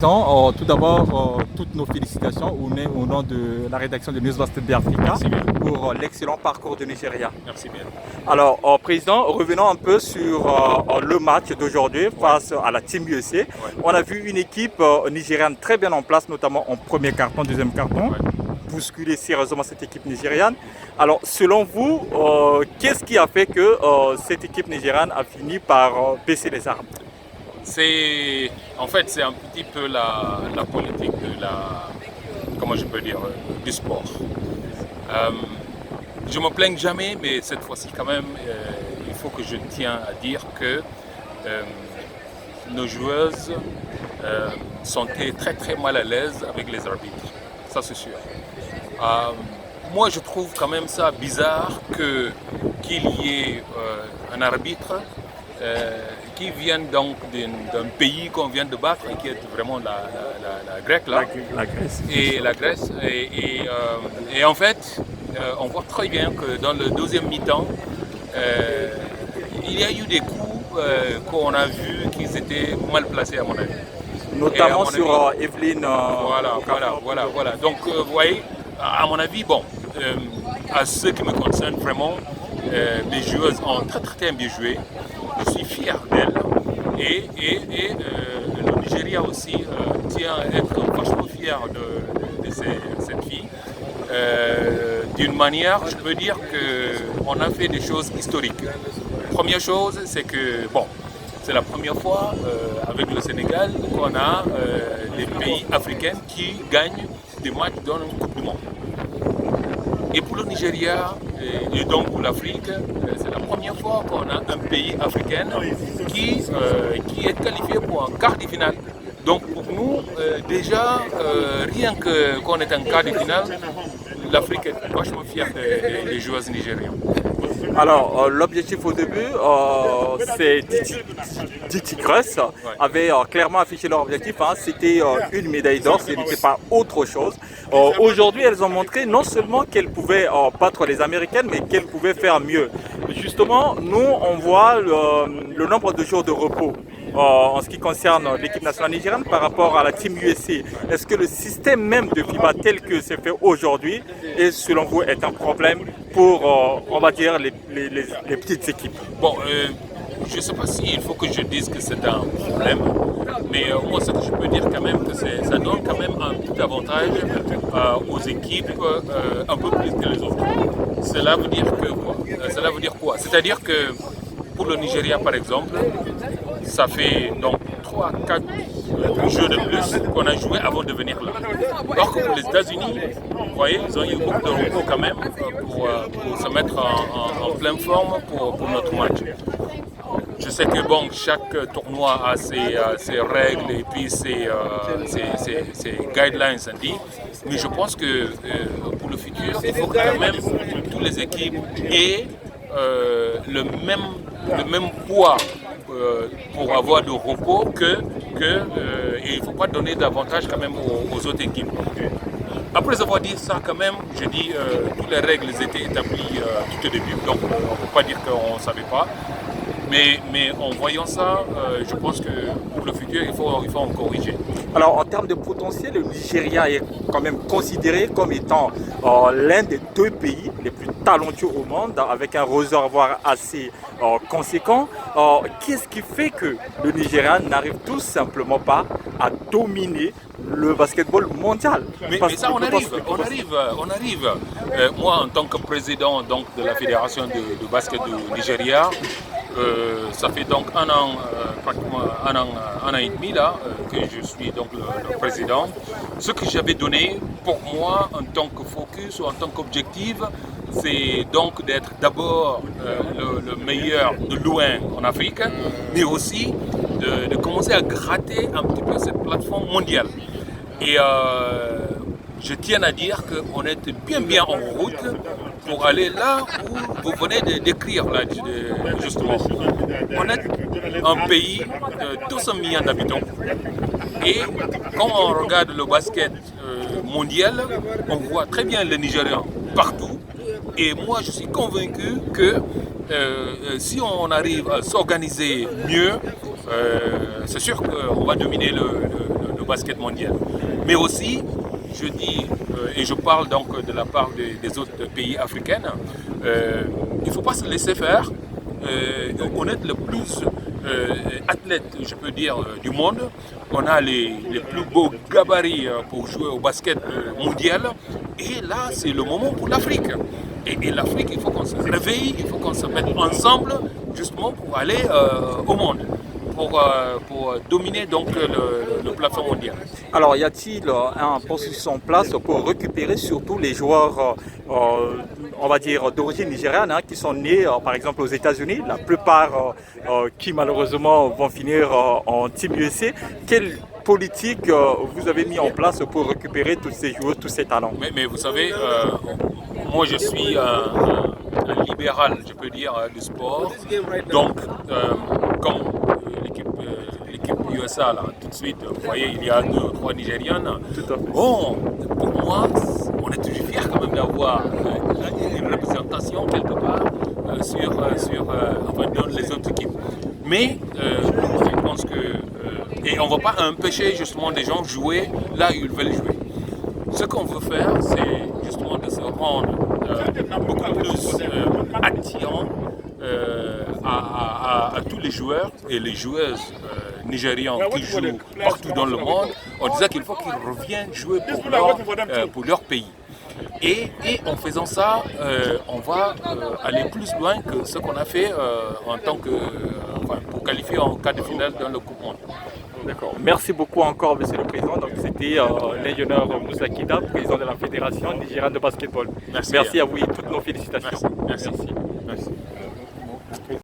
Tout d'abord, toutes nos félicitations au nom de la rédaction de News Basket Africa pour l'excellent parcours du Nigeria. Merci bien. Alors, Président, revenons un peu sur le match d'aujourd'hui face à la Team USA. Ouais. On a vu une équipe nigériane très bien en place, notamment en premier carton, deuxième carton, bousculer sérieusement cette équipe nigériane. Alors, selon vous, qu'est-ce qui a fait que cette équipe nigériane a fini par baisser les armes? En fait, c'est un petit peu la politique de comment je peux dire, du sport. Je me plains jamais, mais cette fois-ci quand même, il faut que je tiens à dire que nos joueuses sont très très mal à l'aise avec les arbitres. Ça c'est sûr. Moi, je trouve quand même ça bizarre qu'il y ait un arbitre qui viennent donc d'un pays qu'on vient de battre, qui est vraiment la Grèce, là. La Grèce. Et la Grèce. Et en fait, on voit très bien que dans le deuxième mi-temps, il y a eu des coups qu'on a vus qui étaient mal placés à mon avis. Notamment sur Evelyne. Voilà. Donc, vous voyez, à mon avis, bon, à ce qui me concerne vraiment, mes joueuses ont très bien joué. Je suis fier d'elle et le Nigeria aussi tient à être vachement fier de cette fille. D'une manière, je peux dire qu'on a fait des choses historiques. Première chose, c'est que, bon, c'est la première fois avec le Sénégal qu'on a les pays africains qui gagnent des matchs dans une Coupe du Monde. Et pour le Nigeria et donc pour l'Afrique, c'est la première fois qu'on a un pays africain qui est qualifié pour un quart de finale. Donc pour nous, déjà, rien qu'on est en quart de finale, l'Afrique est vachement fière des joueurs nigériens. Alors, l'objectif au début, c'est Diti Grèce avait clairement affiché leur objectif, c'était une médaille d'or, ce n'était pas autre chose. Aujourd'hui, elles ont montré non seulement qu'elles pouvaient battre les Américaines, mais qu'elles pouvaient faire mieux. Justement, nous, on voit le nombre de jours de repos en ce qui concerne l'équipe nationale nigériane par rapport à la Team USA. Est-ce que le système même de FIBA tel que c'est fait aujourd'hui est, selon vous, est un problème pour, on va dire, les petites équipes? Bon, je ne sais pas s'il faut que je dise que c'est un problème, mais moi, ce que je peux dire quand même, que ça donne quand même un petit avantage aux équipes un peu plus que les autres. Cela veut dire quoi? C'est-à-dire que pour le Nigeria, par exemple, ça fait donc 3-4 jeux de plus qu'on a joué avant de venir là. Alors que pour les États-Unis, vous voyez, ils ont eu beaucoup de repos quand même pour se mettre en pleine forme pour notre match. Je sais que bon, chaque tournoi a ses règles et puis ses guidelines, on dit. Mais je pense que pour le futur, il faut que quand même toutes les équipes aient le même poids pour avoir de repos et il ne faut pas donner d'avantage quand même aux autres équipes. Après avoir dit ça quand même, je dis toutes les règles étaient établies tout au début, donc on ne peut pas dire qu'on ne savait pas. Mais en voyant ça, je pense que pour le futur, il faut en corriger. Alors en termes de potentiel, le Nigeria est quand même considéré comme étant l'un des deux pays les plus talentueux au monde, avec un réservoir assez conséquent. Qu'est-ce qui fait que le Nigeria n'arrive tout simplement pas à dominer le basketball mondial? Mais ça, on arrive. Moi, en tant que président donc, de la fédération de basket du Nigeria, ça fait donc pratiquement un an et demi là, que je suis donc le président. Ce que j'avais donné pour moi en tant que focus ou en tant qu'objectif, c'est donc d'être d'abord le meilleur de loin en Afrique, mais aussi de commencer à gratter un petit peu cette plateforme mondiale. Et je tiens à dire qu'on est bien en route pour aller là où vous venez de décrire là, justement. On est un pays de 200 millions d'habitants et quand on regarde le basket mondial, on voit très bien les Nigérians partout. Et moi, je suis convaincu que si on arrive à s'organiser mieux, c'est sûr qu'on va dominer le basket mondial. Mais aussi, je dis, et je parle donc de la part des autres pays africains, il ne faut pas se laisser faire. On est le plus athlète, je peux dire, du monde. On a les plus beaux gabarits pour jouer au basket mondial. Et là, c'est le moment pour l'Afrique. Et l'Afrique, il faut qu'on se réveille, il faut qu'on se mette ensemble justement pour aller au monde, pour dominer donc le plafond mondial. Alors, y a-t-il un processus en place pour récupérer surtout les joueurs, on va dire, d'origine nigériane, qui sont nés, par exemple, aux États-Unis, la plupart qui malheureusement vont finir en Team USA. Quelle politique vous avez mis en place pour récupérer tous ces joueurs, tous ces talents? Mais vous savez, moi je suis un libéral, je peux dire, du sport. Donc, comme l'équipe USA, là, tout de suite, vous voyez, il y a 2 ou 3 Nigérianes. Bon, pour moi, on est toujours fiers quand même d'avoir une représentation quelque part dans les autres équipes. Mais je pense que... et on ne va pas empêcher justement des gens de jouer là où ils veulent jouer. Ce qu'on veut faire, c'est justement de se rendre beaucoup plus attirant à tous les joueurs et les joueuses nigérians qui jouent partout dans le monde, en disant qu'il faut qu'ils reviennent jouer pour leur pays. Et en faisant ça, on va aller plus loin que ce qu'on a fait en tant que pour qualifier en quart de finale dans le Coupe Monde. D'accord. Merci beaucoup encore, Monsieur le Président. Donc, c'était l'ingénieur Moussa Kida, président de la Fédération nigériane de basketball. Merci à vous et toutes nos félicitations. Merci.